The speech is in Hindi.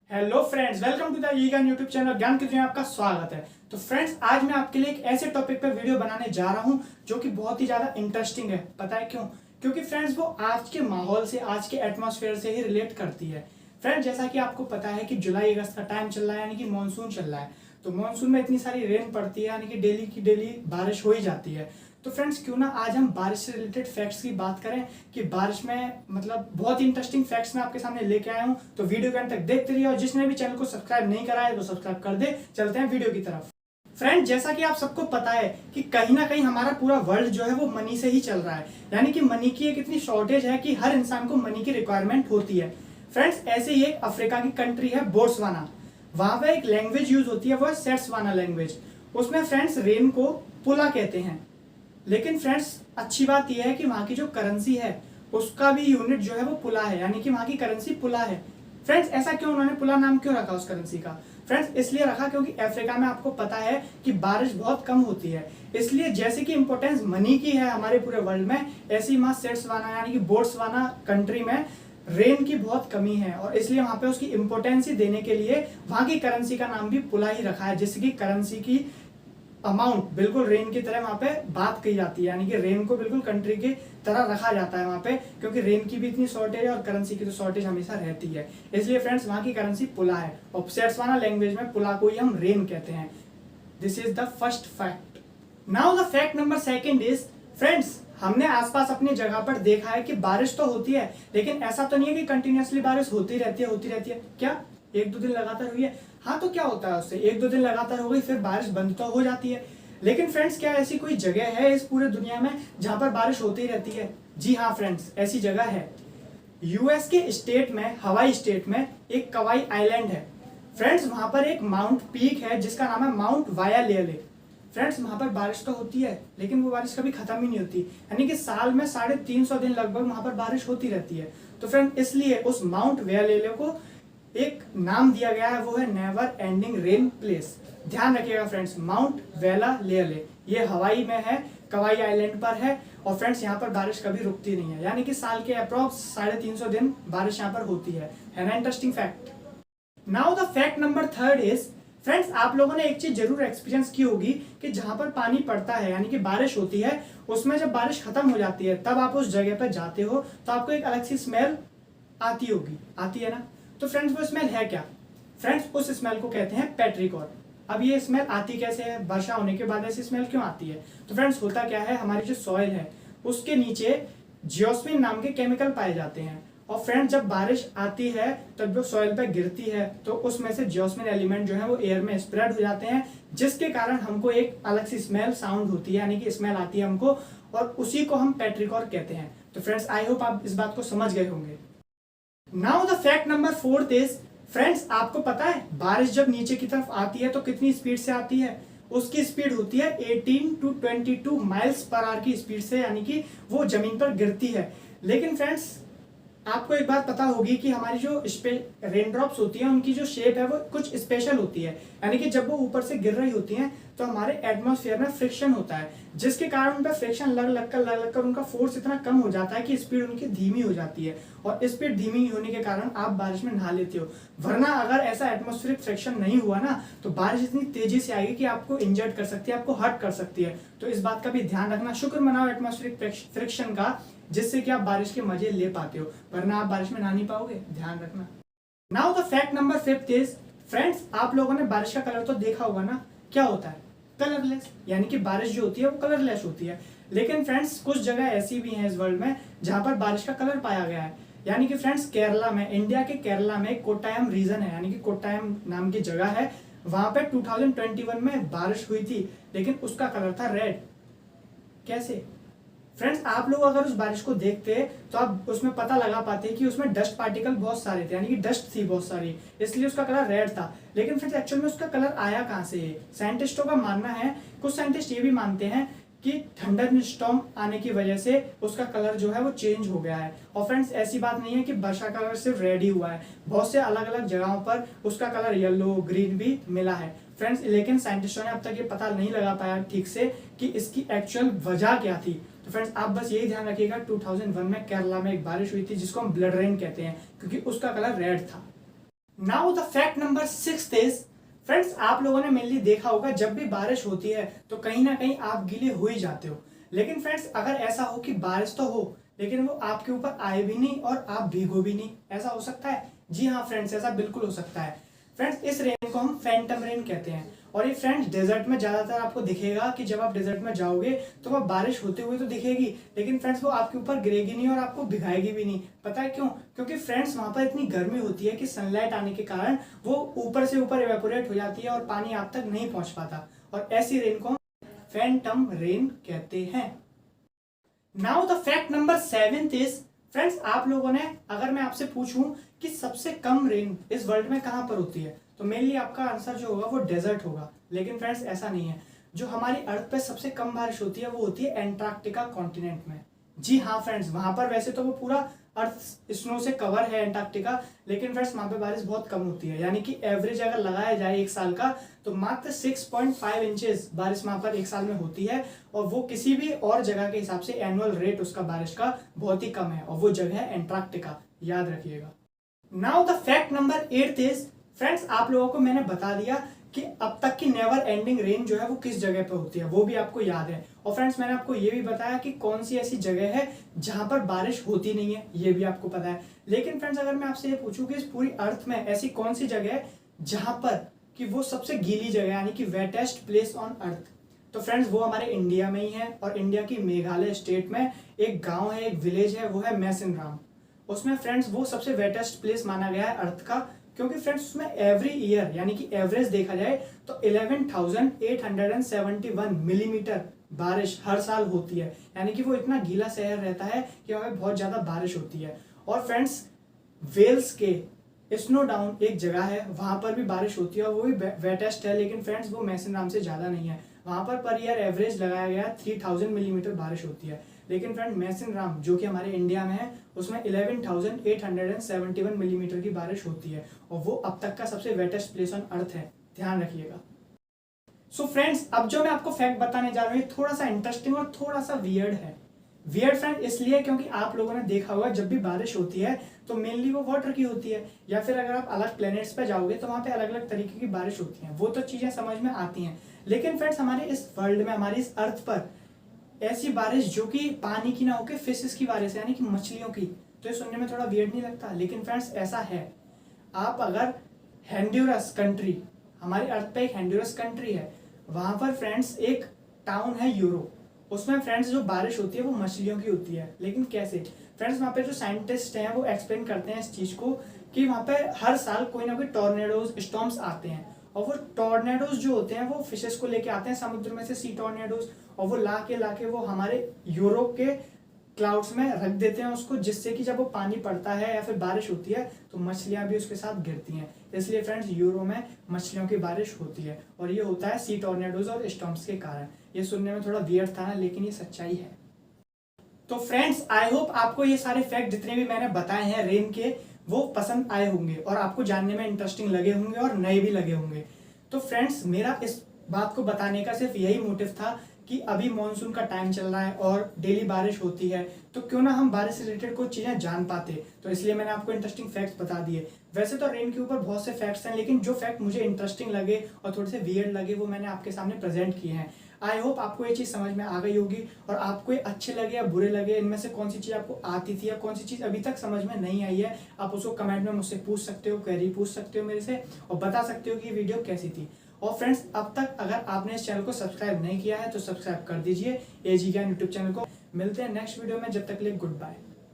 Hello friends, welcome to the ईगन यूट्यूब चैनल ज्ञान की दुनिया में आपका स्वागत है। तो फ्रेंड्स, आज मैं आपके लिए एक ऐसे टॉपिक पर वीडियो बनाने जा रहा हूं जो कि बहुत ही ज्यादा इंटरेस्टिंग है। पता है क्यों? क्योंकि फ्रेंड्स वो आज के माहौल से, आज के एटमॉस्फेयर से ही रिलेट करती है। फ्रेंड्स, जैसा कि आपको पता है कि जुलाई अगस्त का टाइम चल रहा है, यानी कि मानसून चल रहा है। तो मानसून में इतनी सारी रेन पड़ती है, यानी कि डेली की डेली बारिश हो ही जाती है। तो फ्रेंड्स, क्यों ना आज हम बारिश से रिलेटेड फैक्ट्स की बात करें कि बारिश में मतलब बहुत ही इंटरेस्टिंग फैक्ट्स मैं आपके सामने लेके आया हूं। तो वीडियो के अंत तक देखते रहिए, और जिसने भी चैनल को सब्सक्राइब नहीं करा है तो सब्सक्राइब कर दे। चलते हैं वीडियो की तरफ। फ्रेंड, जैसा कि आप सबको पता है कि कहीं ना कहीं हमारा पूरा वर्ल्ड जो है वो मनी से ही चल रहा है, यानी कि मनी की एक इतनी शॉर्टेज है कि हर इंसान को मनी की रिक्वायरमेंट होती है। फ्रेंड्स, ऐसे ही एक अफ्रीका की कंट्री है बोट्सवाना। वहां पे एक लैंग्वेज यूज होती है, वो है सेट्सवाना लैंग्वेज। उसमें फ्रेंड्स रेन को पुला कहते हैं। लेकिन फ्रेंड्स, अच्छी बात यह है कि वहां की जो करेंसी है उसका भी यूनिट जो है वो पुला है, यानी कि वहां की करेंसी पुला है। फ्रेंड्स, ऐसा क्यों, उन्होंने पुला नाम क्यों रखा उस करेंसी का? फ्रेंड्स, इसलिए रखा क्योंकि अफ्रीका में आपको पता है कि बारिश बहुत कम होती है। इसलिए जैसे कि इंपॉर्टेंस मनी की है हमारे पूरे वर्ल्ड में, ऐसी वहां सेट्सवाना यानी कि बोट्सवाना कंट्री में रेन की बहुत कमी है, और इसलिए वहां पे उसकी इंपॉर्टेंस ही देने के लिए वहां की करेंसी का नाम भी पुला ही रखा है, जिससे कि करेंसी की अमाउंट बिल्कुल रेन की तरह वहां पे बात की जाती है, यानी कि रेन को बिल्कुल कंट्री की तरह रखा जाता है वहां पे, क्योंकि रेन की भी इतनी शॉर्टेज है और करेंसी की तो शॉर्टेज हमेशा रहती है। इसलिए फ्रेंड्स, वहां की करेंसी पुला है, और सेट्सवाना लैंग्वेज में पुला को ही हम रेन कहते हैं। This is the first fact. Now the fact number second is, friends, हमने आसपास अपनी जगह पर देखा है कि बारिश तो होती है, लेकिन ऐसा तो नहीं है कि कंटिन्यूअसली बारिश होती रहती है। क्या एक दो दिन लगातार हुई है? हाँ, तो क्या होता है उससे, एक दो दिन लगातार हो गई फिर बारिश बंद तो हो जाती है। लेकिन फ्रेंड्स, क्या ऐसी कोई जगह है इस पूरे दुनिया में जहां पर बारिश होती रहती है? जी हाँ फ्रेंड्स, ऐसी जगह है। यूएस के स्टेट में, हवाई स्टेट में एक कवाई आइलैंड है। फ्रेंड्स, वहां पर एक माउंट पीक है जिसका नाम है माउंट वायालेले। फ्रेंड्स, वहां पर बारिश तो होती है, लेकिन वो बारिश कभी खत्म ही नहीं होती, यानी कि साल में 350 दिन लगभग वहां पर बारिश होती रहती है। तो फ्रेंड, इसलिए उस माउंट वायालेले को एक नाम दिया गया है, वो है नेवर एंडिंग रेन प्लेस। ध्यान रखिएगा फ्रेंड्स, माउंट वेला लेले, ये हवाई में है, कवाई आइलैंड पर है। और फ्रेंड्स, यहाँ पर बारिश कभी रुकती नहीं है, यानी कि साल के अप्रॉक्स 350 दिन बारिश यहाँ पर होती है ना? Interesting fact. Now the fact number third is, friends, आप लोगों ने एक चीज जरूर एक्सपीरियंस की होगी कि जहां पर पानी पड़ता है, यानी कि बारिश होती है, उसमें जब बारिश खत्म हो जाती है तब आप उस जगह पर जाते हो तो आपको एक अलग सी स्मेल आती होगी, आती है ना? तो फ्रेंड्स, वो स्मेल है क्या? फ्रेंड्स, उस स्मेल को कहते हैं पेट्रिकॉट। अब ये स्मेल आती कैसे है? वर्षा होने के बाद ऐसी स्मेल क्यों आती है? तो फ्रेंड्स, होता क्या है, हमारी जो सॉइल है उसके नीचे जियोस्मिन नाम के केमिकल पाए जाते हैं, और फ्रेंड्स, जब बारिश आती है तब जो सॉइल पे गिरती है तो उसमें से जियोस्मिन एलिमेंट जो है वो एयर में स्प्रेड हो जाते हैं, जिसके कारण हमको एक अलग सी स्मेल साउंड होती है, यानी कि स्मेल आती है हमको, और उसी को हम पेट्रिकॉट कहते हैं। तो फ्रेंड्स, आई होप आप इस बात को समझ गए होंगे। Now the fact number fourth is, friends, आपको पता है बारिश जब नीचे की तरफ आती है तो कितनी स्पीड से आती है? उसकी स्पीड होती है 18 to 22 माइल्स पर आवर की स्पीड से, यानी कि वो जमीन पर गिरती है। लेकिन फ्रेंड्स, आपको एक बात पता होगी कि हमारी जो रेन ड्रॉप्स होती है उनकी जो शेप है वो कुछ स्पेशल होती है, यानी कि जब वो ऊपर से गिर रही होती हैं तो हमारे एटमॉस्फेयर में फ्रिक्शन होता है, जिसके कारण उन पर फ्रिक्शन लग लग कर उनका फोर्स इतना कम हो जाता है कि स्पीड उनकी धीमी हो जाती है, और स्पीड धीमी होने के कारण आप बारिश में नहा लेते हो। वरना अगर ऐसा एटमॉस्फेरिक फ्रिक्शन नहीं हुआ ना तो बारिश इतनी तेजी से आएगी कि आपको इंजर्ड कर सकती है, आपको हर्ट कर सकती है। तो इस बात का भी ध्यान रखना, शुक्र मनाओ एटमॉस्फेरिक फ्रिक्शन का, जिससे कि आप बारिश के मजे ले पाते हो, वरना आप बारिश में नहा नहीं पाओगे, ध्यान रखना। Now the fact number fifth is, friends, आप लोगों ने बारिश का कलर तो देखा होगा ना, क्या होता है? कलरलेस, यानी कि बारिश जो होती है वो कलरलेस होती है। लेकिन फ्रेंड्स, कुछ जगह ऐसी भी हैं इस वर्ल्ड में जहां पर बारिश का कलर पाया गया है, यानी कि फ्रेंड्स, केरला में, इंडिया के केरला में कोट्टायम रीजन है, यानी कि कोट्टायम नाम की जगह है, वहां पे 2021 में बारिश हुई थी, लेकिन उसका कलर था रेड। कैसे? फ्रेंड्स, आप लोग अगर उस बारिश को देखते तो आप उसमें पता लगा पाते कि उसमें डस्ट पार्टिकल बहुत सारे थे, यानी कि डस्ट थी बहुत सारी, इसलिए उसका कलर रेड था। लेकिन फ्रेंड्स, एक्चुअल में उसका कलर आया कहां से? साइंटिस्टों का मानना है, कुछ साइंटिस्ट ये भी मानते हैं कि थंडर स्टॉर्म आने की वजह से उसका कलर जो है वो चेंज हो गया है। और फ्रेंड्स, ऐसी बात नहीं है कि वर्षा का कलर सिर्फ रेड ही हुआ है, बहुत से अलग अलग जगहों पर उसका कलर येलो, ग्रीन भी मिला है फ्रेंड्स। लेकिन साइंटिस्टों ने अब तक ये पता नहीं लगा पाया ठीक से कि इसकी एक्चुअल वजह क्या थी। तो फ्रेंड्स, आप बस यही ध्यान रखिएगा, 2001 में केरला में एक बारिश हुई थी जिसको हम ब्लड रेन कहते हैं, क्योंकि उसका कलर रेड था। Now the fact number 6 is, friends आप लोगों ने मेनली देखा होगा जब भी बारिश होती है तो कहीं ना कहीं आप गीले हो ही जाते हो। लेकिन फ्रेंड्स अगर ऐसा हो कि बारिश तो हो लेकिन वो आपके ऊपर आए भी नहीं और आप भीगो भी नहीं, ऐसा हो सकता है? जी हाँ फ्रेंड्स, ऐसा बिल्कुल हो सकता है। फ्रेंड्स इस रेन को हम फैंटम रेन कहते हैं और ये फ्रेंड्स डेजर्ट में ज्यादातर आपको दिखेगा कि जब आप डेजर्ट में जाओगे तो वह बारिश होते हुए तो दिखेगी लेकिन फ्रेंड्स वो आपके ऊपर गिरेगी नहीं और आपको भिगाएगी भी नहीं। पता है क्यों? क्योंकि फ्रेंड्स वहां पर इतनी गर्मी होती है कि सनलाइट आने के कारण वो ऊपर से ऊपर इवेपोरेट हो जाती है और पानी आप तक नहीं पहुंच पाता और ऐसी रेन को फैंटम रेन कहते हैं। Now the fact number 7 is, friends आप लोगों ने, अगर मैं आपसे पूछूं कि सबसे कम रेन इस वर्ल्ड में कहां पर होती है तो मेनली आपका आंसर जो होगा वो डेजर्ट होगा। लेकिन फ्रेंड्स ऐसा नहीं है। जो हमारी अर्थ पे सबसे कम बारिश होती है वो होती है एंटार्क्टिका कॉन्टिनेंट में। जी हाँ फ्रेंड्स, वहां पर वैसे तो वो पूरा अर्थ स्नो से कवर है एंटार्क्टिका, लेकिन फ्रेंड्स वहां पे बारिश बहुत कम होती है। यानी कि एवरेज अगर लगाया जाए एक साल का तो मात्र 6.5 इंचेस बारिश वहां पर एक साल में होती है और वो किसी भी और जगह के हिसाब से एनुअल रेट उसका बारिश का बहुत ही कम है और वो जगह है एंटार्क्टिका, याद रखिएगा। Now the fact number 8 is, friends आप लोगों को मैंने बता दिया कि अब तक की नेवर एंडिंग रेन जो है वो किस जगह पे होती है, वो भी आपको याद है। और फ्रेंड्स मैंने आपको ये भी बताया कि कौन सी ऐसी जगह है जहां पर बारिश होती नहीं है, ये भी आपको पता है। लेकिन फ्रेंड्स अगर मैं आपसे ये पूछूं कि इस पूरी अर्थ में ऐसी कौन सी जगह है जहां पर कि वो सबसे गीली जगह यानी कि वेटेस्ट प्लेस ऑन अर्थ, तो फ्रेंड्स वो हमारे इंडिया में ही है। और इंडिया की मेघालय स्टेट में एक गाँव है, एक विलेज है, वो है मैसिनराम। उसमें फ्रेंड्स वो सबसे वेटेस्ट प्लेस माना गया है अर्थ का, क्योंकि फ्रेंड्स उसमें एवरी ईयर यानी कि एवरेज देखा जाए तो 11,871 मिलीमीटर बारिश हर साल होती है। यानी कि वो इतना गीला शहर रहता है कि वहां बहुत ज्यादा बारिश होती है। और फ्रेंड्स वेल्स के स्नो डाउन एक जगह है, वहां पर भी बारिश होती है, वो भी वेटेस्ट है, लेकिन फ्रेंड्स वो मैसिनराम से ज्यादा नहीं है। वहां पर ईयर एवरेज लगाया गया 3000 मिलीमीटर बारिश होती है। लेकिन फ्रेंड मैसिनराम जो कि हमारे इंडिया में है उसमें 11,871 मिलीमीटर की बारिश होती है और वो अब तक का सबसे वेटेस्ट प्लेस ऑन अर्थ है, ध्यान रखिएगा। सो फ्रेंड्स अब जो मैं आपको फैक्ट बताने जा रहा हूँ थोड़ा सा इंटरेस्टिंग और थोड़ा सा वियर्ड है। वियर्ड फ्रेंड इसलिए क्योंकि आप लोगों ने देखा होगा जब भी बारिश होती है तो मेनली वो वाटर की होती है, या फिर अगर आप अलग प्लेनेट्स पे जाओगे तो वहां पे अलग अलग तरीके की बारिश होती है, वो तो चीजें समझ में आती हैं। लेकिन फ्रेंड्स हमारे इस वर्ल्ड में, हमारी इस अर्थ पर ऐसी बारिश जो कि पानी की ना होकर फिशेस की बारिश है यानी कि मछलियों की, तो ये सुनने में थोड़ा वियर्ड नहीं लगता? लेकिन फ्रेंड्स ऐसा है। आप अगर हेंड्यूरस कंट्री, हमारी अर्थ पे एक हेंड्यूरस कंट्री है, वहां पर फ्रेंड्स एक टाउन है यूरो, उसमें फ्रेंड्स जो बारिश होती है वो मछलियों की होती है। लेकिन कैसे? फ्रेंड्स वहां पे जो साइंटिस्ट हैं वो एक्सप्लेन करते हैं इस चीज को कि वहां पे हर साल कोई ना कोई टॉर्नेडोज, स्टॉर्म्स आते हैं और वो टॉर्नेडोज जो होते हैं वो फिशेस को लेके आते हैं समुद्र में से, सी टॉर्नेडोज, और वो लाके वो हमारे यूरोप के क्लाउड्स में रख देते हैं उसको, जिससे कि जब वो पानी पड़ता है या फिर बारिश होती है तो मछलियां भी उसके साथ गिरती हैं। इसलिए फ्रेंड्स यूरो में मछलियों की बारिश होती है और ये होता है सी टॉर्नेडोज और स्टॉर्म्स के कारण। ये सुनने में थोड़ा वियर्ड था ना, लेकिन ये सच्चाई है। तो फ्रेंड्स आई होप आपको ये सारे फैक्ट जितने भी मैंने बताए हैं रेन के वो पसंद आए होंगे और आपको जानने में इंटरेस्टिंग लगे होंगे और नए भी लगे होंगे। तो फ्रेंड्स मेरा इस बात को बताने का सिर्फ यही मोटिव था कि अभी मॉनसून का टाइम चल रहा है और डेली बारिश होती है, तो क्यों ना हम बारिश से रिलेटेड कुछ चीजें जान पाते। तो इसलिए मैंने आपको इंटरेस्टिंग फैक्ट्स बता दिए। वैसे तो रेन के ऊपर बहुत से फैक्ट्स हैं, लेकिन जो फैक्ट मुझे इंटरेस्टिंग लगे और थोड़े से वियर्ड लगे वो मैंने आपके सामने प्रेजेंट किए हैं। आई होप आपको ये चीज समझ में आ गई होगी और आपको ये अच्छे लगे या बुरे लगे, इनमें से कौन सी चीज आपको आती थी या कौन सी चीज अभी तक समझ में नहीं आई है, आप उसको कमेंट में मुझसे पूछ सकते हो, क्वेरी पूछ सकते हो मेरे से और बता सकते हो कि ये वीडियो कैसी थी। और फ्रेंड्स अब तक अगर आपने इस चैनल को सब्सक्राइब नहीं किया है तो सब्सक्राइब कर दीजिए एजी ज्ञान यूट्यूब चैनल को। मिलते हैं नेक्स्ट वीडियो में, जब तक के लिए गुड बाय।